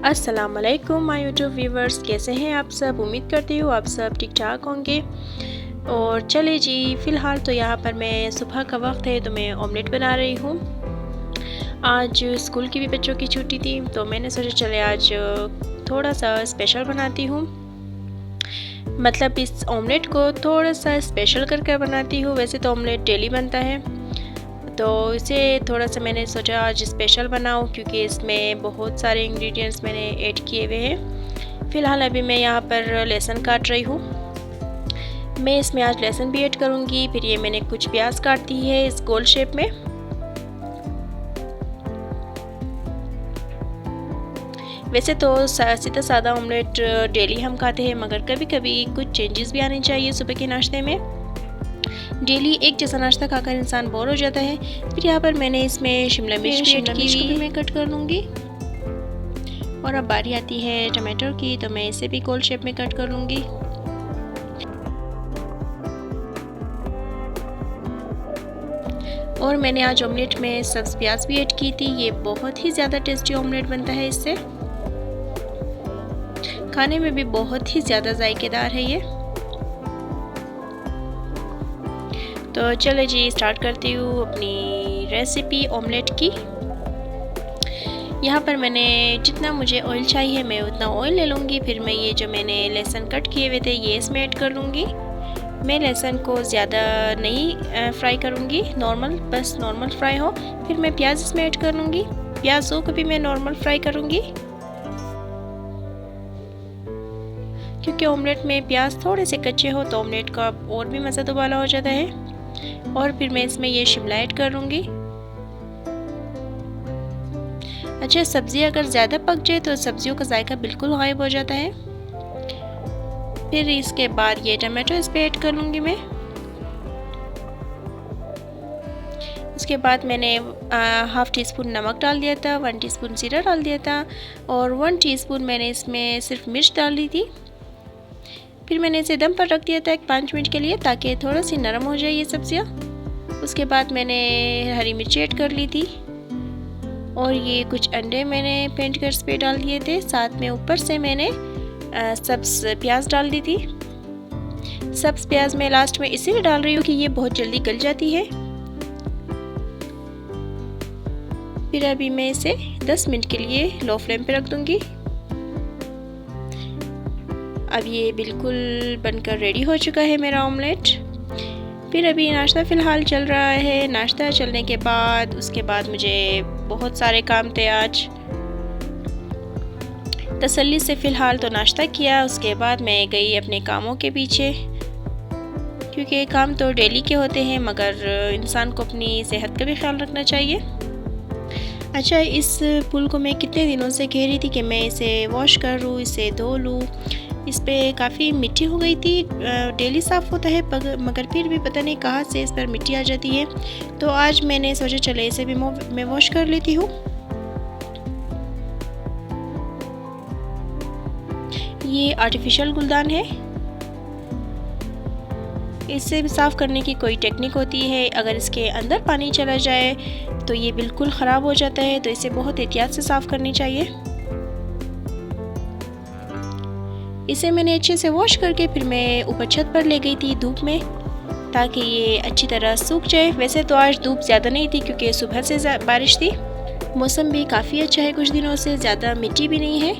अस्सलाम वालेकुम my YouTube viewers, कैसे हैं आप सब। उम्मीद करती हूँ आप सब ठीक ठाक होंगे। और चले जी, फ़िलहाल तो यहाँ पर मैं सुबह का वक्त है तो मैं ऑमलेट बना रही हूँ। आज स्कूल की भी बच्चों की छुट्टी थी तो मैंने सोचा चले आज थोड़ा सा स्पेशल बनाती हूँ। मतलब इस ऑमलेट को थोड़ा सा स्पेशल करके बनाती हूँ। वैसे तो ऑमलेट डेली बनता है तो इसे थोड़ा सा मैंने सोचा आज स्पेशल बनाऊं, क्योंकि इसमें बहुत सारे इंग्रेडिएंट्स मैंने ऐड किए हुए हैं। फ़िलहाल अभी मैं यहाँ पर लहसुन काट रही हूँ। मैं इसमें आज लहसुन भी ऐड करूँगी। फिर ये मैंने कुछ प्याज काट दी है इस गोल शेप में। वैसे तो सीधा सादा ऑमलेट डेली हम खाते हैं, मगर कभी कभी कुछ चेंजेस भी आने चाहिए सुबह के नाश्ते में। डेली एक जैसा नाश्ता खाकर इंसान बोर हो जाता है। फिर यहाँ पर मैंने इसमें शिमला मिर्च भी मैं कट कर लूँगी। और अब बारी आती है टमाटर की, तो मैं इसे भी गोल शेप में कट कर लूँगी। और मैंने आज ऑमलेट में सब्ज़ प्याज भी ऐड की थी। ये बहुत ही ज़्यादा टेस्टी ऑमलेट बनता है इससे। खाने में भी बहुत ही ज़्यादा जायकेदार है ये। तो चलो जी, स्टार्ट करती हूँ अपनी रेसिपी ऑमलेट की। यहाँ पर मैंने जितना मुझे ऑयल चाहिए मैं उतना ऑयल ले लूँगी। फिर मैं ये जो मैंने लहसुन कट किए हुए थे ये इसमें ऐड कर लूँगी। मैं लहसुन को ज़्यादा नहीं फ्राई करूँगी, नॉर्मल, बस नॉर्मल फ्राई हो। फिर मैं प्याज इसमें ऐड कर लूँगी। प्याज़ों को भी मैं नॉर्मल फ्राई करूँगी, क्योंकि ऑमलेट में प्याज थोड़े से कच्चे हो तो ऑमलेट का और भी मज़ा दोबारा हो जाता है। और फिर मैं इसमें ये शिमला ऐड कर लूँगी। अच्छा, सब्ज़ी अगर ज़्यादा पक जाए तो सब्जियों का जायका बिल्कुल गायब हो जाता है। फिर इसके बाद ये टमाटो इस पर ऐड कर लूँगी मैं। उसके बाद मैंने हाफ़ टी स्पून नमक डाल दिया था, 1 टीस्पून जीरा डाल दिया था और 1 टीस्पून मैंने इसमें सिर्फ मिर्च डाल दी थी। फिर मैंने इसे दम पर रख दिया था 5 मिनट के लिए, ताकि थोड़ा सी नरम हो जाए ये सब्जियाँ। उसके बाद मैंने हरी मिर्ची ऐड कर ली थी और ये कुछ अंडे मैंने फेंट कर इस पे डाल दिए थे। साथ में ऊपर से मैंने सब्ज़ प्याज डाल दी थी। सब्ज़ प्याज मैं लास्ट में इसीलिए डाल रही हूँ कि ये बहुत जल्दी गल जाती है। फिर अभी मैं इसे 10 मिनट के लिए लो फ्लेम पे रख दूँगी। अब ये बिल्कुल बनकर रेडी हो चुका है मेरा ऑमलेट। फिर अभी नाश्ता फ़िलहाल चल रहा है। नाश्ता चलने के बाद उसके बाद मुझे बहुत सारे काम थे आज। तसल्ली से फ़िलहाल तो नाश्ता किया, उसके बाद मैं गई अपने कामों के पीछे, क्योंकि काम तो डेली के होते हैं मगर इंसान को अपनी सेहत का भी ख्याल रखना चाहिए। अच्छा, इस पुल को मैं कितने दिनों से कह रही थी कि मैं इसे वॉश कर लूँ, इसे धो लूँ। इस पर काफ़ी मिट्टी हो गई थी। डेली साफ़ होता है मगर फिर भी पता नहीं कहाँ से इस पर मिट्टी आ जाती है। तो आज मैंने सोचा चले इसे भी मैं वॉश कर लेती हूँ। ये आर्टिफिशियल गुलदान है। इसे भी साफ़ करने की कोई टेक्निक होती है। अगर इसके अंदर पानी चला जाए तो ये बिल्कुल ख़राब हो जाता है, तो इसे बहुत एहतियात से साफ़ करनी चाहिए। इसे मैंने अच्छे से वॉश करके फिर मैं ऊपर छत पर ले गई थी धूप में, ताकि ये अच्छी तरह सूख जाए। वैसे तो आज धूप ज़्यादा नहीं थी क्योंकि सुबह से बारिश थी। मौसम भी काफ़ी अच्छा है, कुछ दिनों से ज़्यादा मिट्टी भी नहीं है,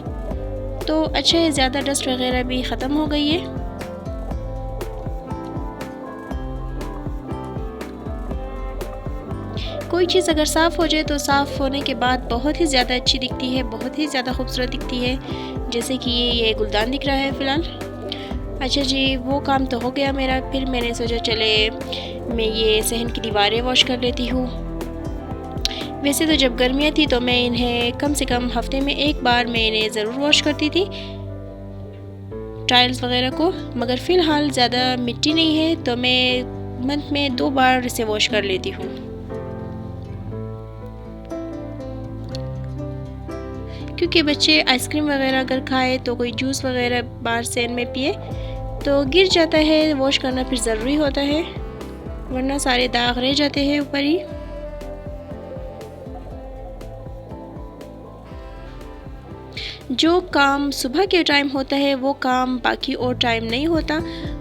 तो अच्छा है, ज़्यादा डस्ट वगैरह भी ख़त्म हो गई है। कोई चीज़ अगर साफ़ हो जाए तो साफ़ होने के बाद बहुत ही ज़्यादा अच्छी दिखती है, बहुत ही ज़्यादा खूबसूरत दिखती है। जैसे कि ये गुलदान दिख रहा है फ़िलहाल। अच्छा जी, वो काम तो हो गया मेरा। फिर मैंने सोचा चले मैं ये सहन की दीवारें वॉश कर लेती हूँ। वैसे तो जब गर्मियाँ थी तो मैं इन्हें कम से कम हफ्ते में एक बार मैं इन्हें ज़रूर वॉश करती थी, टाइल्स वगैरह को। मगर फ़िलहाल ज़्यादा मिट्टी नहीं है तो मैं मंथ में 2 बार इसे वॉश कर लेती हूँ। क्योंकि बच्चे आइसक्रीम वगैरह अगर खाए तो कोई जूस वगैरह बाहर से इनमें पिए तो गिर जाता है, वॉश करना फिर ज़रूरी होता है, वरना सारे दाग रह जाते हैं ऊपर ही। जो काम सुबह के टाइम होता है वो काम बाकी और टाइम नहीं होता।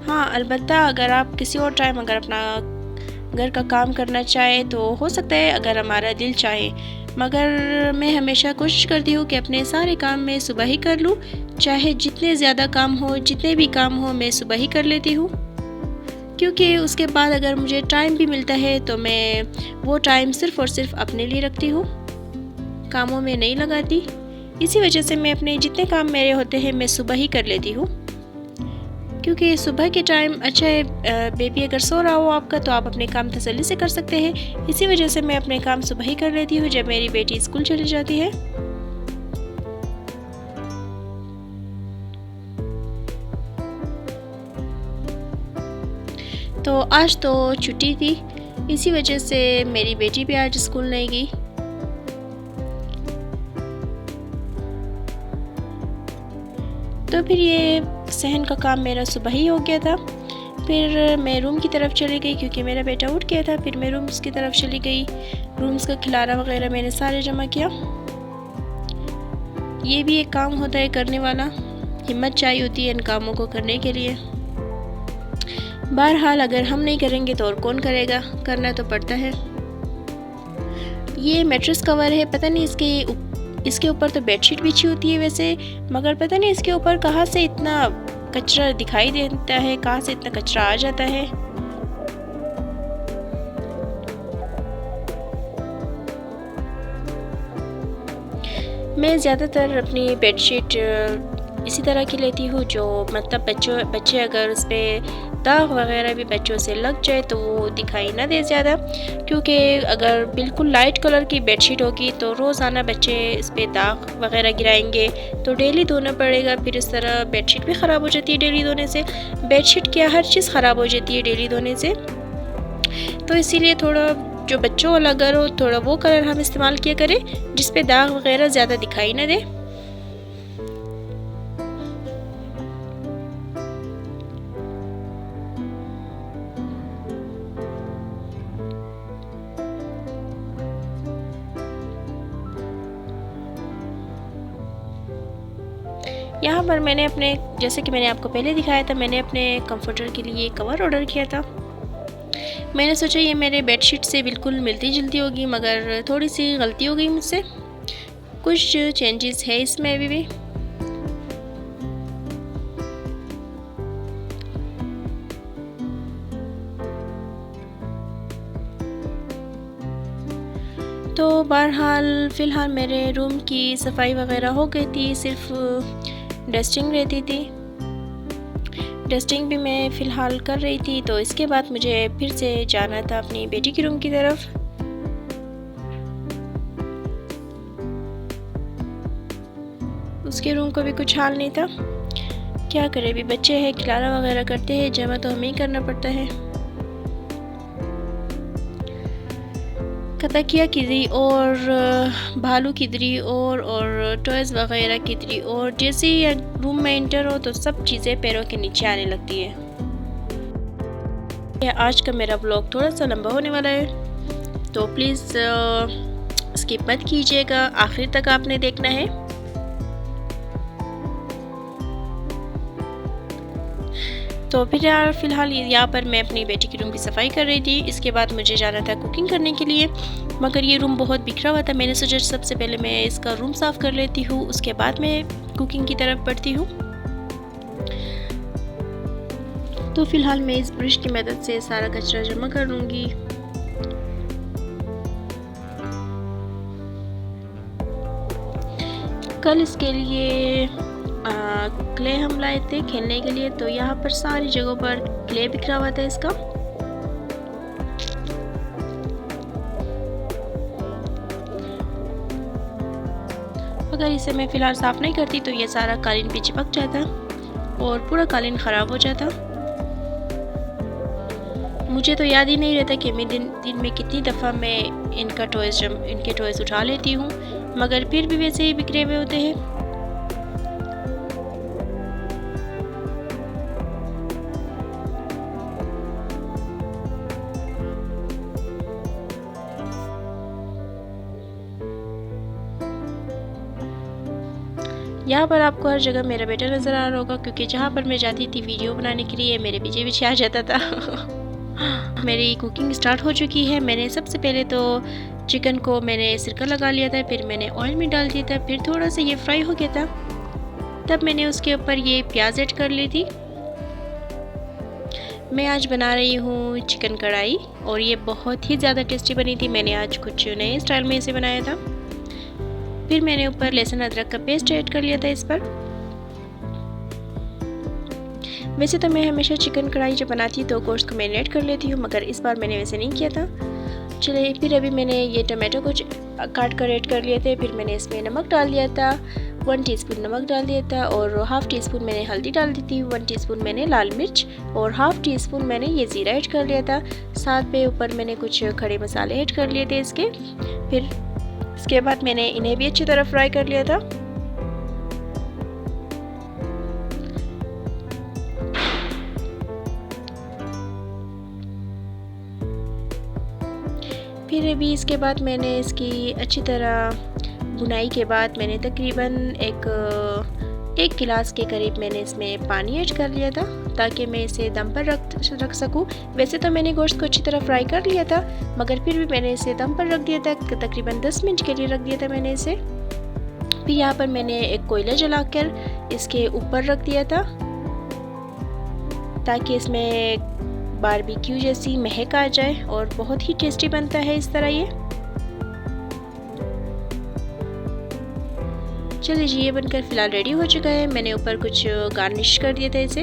हाँ, अलबत्ता अगर आप किसी और टाइम अगर अपना घर का काम करना चाहे तो हो सकता है, अगर हमारा दिल चाहे। मगर मैं हमेशा कोशिश करती हूँ कि अपने सारे काम मैं सुबह ही कर लूँ, चाहे जितने ज़्यादा काम हो, जितने भी काम हो, मैं सुबह ही कर लेती हूँ। क्योंकि उसके बाद अगर मुझे टाइम भी मिलता है तो मैं वो टाइम सिर्फ़ और सिर्फ अपने लिए रखती हूँ, कामों में नहीं लगाती। इसी वजह से मैं अपने जितने काम मेरे होते हैं मैं सुबह ही कर लेती हूँ, क्योंकि सुबह के टाइम अच्छा है। बेबी अगर सो रहा हो आपका तो आप अपने काम तसल्ली से कर सकते हैं। इसी वजह से मैं अपने काम सुबह ही कर लेती हूँ जब मेरी बेटी स्कूल चली जाती है। तो आज तो छुट्टी थी, इसी वजह से मेरी बेटी भी आज स्कूल नहीं गई। तो फिर ये सहन का काम मेरा सुबह ही हो गया था। फिर मैं रूम की तरफ चली गई क्योंकि मेरा बेटा उठ गया था। फिर मैं रूम्स की तरफ चली गई, रूम्स का खिलारा वगैरह मैंने सारे जमा किया। ये भी एक काम होता है करने वाला, हिम्मत चाहिए होती है इन कामों को करने के लिए। बहरहाल अगर हम नहीं करेंगे तो और कौन करेगा, करना तो पड़ता है। ये मैट्रेस कवर है, पता नहीं इसके ऊपर तो बेडशीट बिछी होती है वैसे, मगर पता नहीं इसके ऊपर कहाँ से इतना कचरा दिखाई देता है, कहाँ से इतना कचरा आ जाता है। मैं ज़्यादातर अपनी बेडशीट इसी तरह की लेती हूँ जो मतलब बच्चे अगर उस पर दाग वगैरह भी बच्चों से लग जाए तो वो दिखाई ना दे ज़्यादा। क्योंकि अगर बिल्कुल लाइट कलर की बेडशीट होगी तो रोज़ाना बच्चे इस पर दाग वगैरह गिराएंगे, तो डेली धोना पड़ेगा। फिर इस तरह बेडशीट भी ख़राब हो जाती है डेली धोने से। बेडशीट क्या, हर चीज़ ख़राब हो जाती है डेली धोने से। तो इसीलिए थोड़ा जो बच्चों वाला अगर हो, थोड़ा वो कलर हम इस्तेमाल किया करें जिस पे दाग वगैरह ज़्यादा दिखाई ना दे। यहाँ पर मैंने अपने, जैसे कि मैंने आपको पहले दिखाया था, मैंने अपने कंफर्टर के लिए कवर ऑर्डर किया था। मैंने सोचा ये मेरे बेडशीट से बिल्कुल मिलती जुलती होगी, मगर थोड़ी सी गलती हो गई मुझसे। कुछ चेंजेस है इसमें अभी भी। तो बहरहाल फ़िलहाल मेरे रूम की सफाई वगैरह हो गई थी, सिर्फ डस्टिंग रहती थी। डस्टिंग भी मैं फ़िलहाल कर रही थी। तो इसके बाद मुझे फिर से जाना था अपनी बेटी के रूम की तरफ। उसके रूम को भी कुछ हाल नहीं था, क्या करे, भी बच्चे हैं, खिलाना वगैरह करते हैं, जमा तो हमें ही करना पड़ता है। तकिया किधरी और भालू किधरी और टॉयज़ वगैरह किधरी, और जैसे ही रूम में एंटर हो तो सब चीज़ें पैरों के नीचे आने लगती है। आज का मेरा ब्लॉग थोड़ा सा लंबा होने वाला है, तो प्लीज़ स्किप मत कीजिएगा, आखिर तक आपने देखना है। तो फिर यार फ़िलहाल यहाँ पर मैं अपनी बेटी की रूम की सफाई कर रही थी। इसके बाद मुझे जाना था कुकिंग करने के लिए, मगर ये रूम बहुत बिखरा हुआ था। मैंने सोचा सबसे पहले मैं इसका रूम साफ़ कर लेती हूँ, उसके बाद मैं कुकिंग की तरफ बढ़ती हूँ। तो फ़िलहाल मैं इस ब्रश की मदद से सारा कचरा जमा कर लूँगी। कल इसके लिए क्ले हम लाए थे खेलने के लिए, तो यहाँ पर सारी जगहों पर क्ले बिखरा हुआ था इसका। अगर इसे मैं फ़िलहाल साफ़ नहीं करती तो ये सारा कालीन पे चिपक जाता और पूरा कालीन ख़राब हो जाता। मुझे तो याद ही नहीं रहता कि मैं दिन में कितनी दफ़ा मैं इनके टॉयज़ उठा लेती हूँ, मगर फिर भी वैसे ही बिखरे हुए होते हैं। यहाँ पर आपको हर जगह मेरा बेटा नज़र आ रहा होगा, क्योंकि जहाँ पर मैं जाती थी वीडियो बनाने के लिए मेरे पीछे पीछे आ जाता था। मेरी कुकिंग स्टार्ट हो चुकी है। मैंने सबसे पहले तो चिकन को मैंने सिरका लगा लिया था, फिर मैंने ऑयल में डाल दिया था, फिर थोड़ा सा ये फ्राई हो गया था, तब मैंने उसके ऊपर ये प्याज ऐड कर ली थी। मैं आज बना रही हूँ चिकन कढ़ाई और ये बहुत ही ज़्यादा टेस्टी बनी थी। मैंने आज कुछ नए स्टाइल में इसे बनाया था। फिर मैंने ऊपर लहसुन अदरक का पेस्ट ऐड कर लिया था इस पर। वैसे तो मैं हमेशा चिकन कढ़ाई जब बनाती तो गोश्त को मैरिनेट कर लेती हूँ, मगर इस बार मैंने वैसे नहीं किया था। चलिए, फिर अभी मैंने ये टमाटो को काट कर ऐड कर लिए थे। फिर मैंने इसमें नमक डाल दिया था, 1 टीस्पून नमक डाल दिया था, और हाफ़ टी स्पून मैंने हल्दी डाल दी थी, 1 टीस्पून मैंने लाल मिर्च और हाफ़ टी स्पून मैंने ये ज़ीरा ऐड कर लिया था। साथ पे ऊपर मैंने कुछ खड़े मसाले ऐड कर लिए थे इसके। फिर इसके बाद मैंने इन्हें भी अच्छी तरह फ्राई कर लिया था। फिर अभी इसके बाद मैंने इसकी अच्छी तरह भुनाई के बाद मैंने तकरीबन एक गिलास के करीब मैंने इसमें पानी ऐड कर लिया था, ताकि मैं इसे दम पर रख सकूं। वैसे तो मैंने गोश्त को अच्छी तरह फ्राई कर लिया था, मगर फिर भी मैंने इसे दम पर रख दिया था, तकरीबन 10 मिनट के लिए रख दिया था मैंने इसे। फिर यहाँ पर मैंने एक कोयला जलाकर इसके ऊपर रख दिया था, ताकि इसमें बारबेक्यू जैसी महक आ जाए और बहुत ही टेस्टी बनता है इस तरह ये। चलिए जी, ये बनकर फ़िलहाल रेडी हो चुका है। मैंने ऊपर कुछ गार्निश कर दिया था इसे,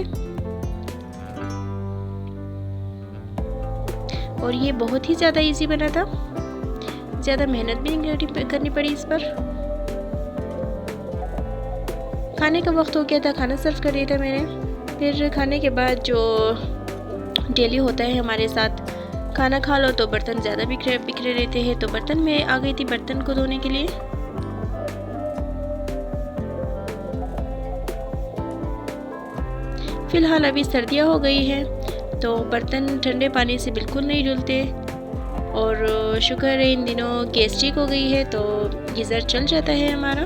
और ये बहुत ही ज़्यादा इजी बना था, ज़्यादा मेहनत भी नहीं करनी पड़ी इस पर। खाने का वक्त हो गया था, खाना सर्व कर दिया था मैंने। फिर खाने के बाद जो डेली होता है हमारे साथ, खाना खा लो तो बर्तन ज़्यादा बिखरे रहते हैं, तो बर्तन में आ गई थी बर्तन को धोने के लिए। फ़िलहाल अभी सर्दियाँ हो गई हैं तो बर्तन ठंडे पानी से बिल्कुल नहीं धुलते, और शुक्र है इन दिनों गैस ठीक हो गई है तो गीज़र चल जाता है हमारा।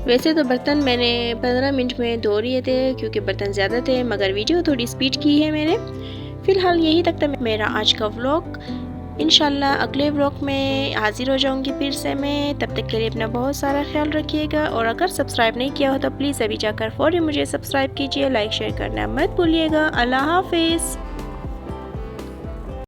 वैसे तो बर्तन मैंने 15 मिनट में धो लिए थे, क्योंकि बर्तन ज़्यादा थे, मगर वीडियो थोड़ी स्पीड की है मैंने। फ़िलहाल यही तक था मेरा आज का व्लॉग। इंशाल्लाह अगले व्लॉग में हाजिर हो जाऊंगी फिर से मैं। तब तक के लिए अपना बहुत सारा ख्याल रखिएगा, और अगर सब्सक्राइब नहीं किया हो तो प्लीज़ अभी जाकर फ़ौरन मुझे सब्सक्राइब कीजिए, लाइक शेयर करना मत भूलिएगा। अल्लाह हाफिज़।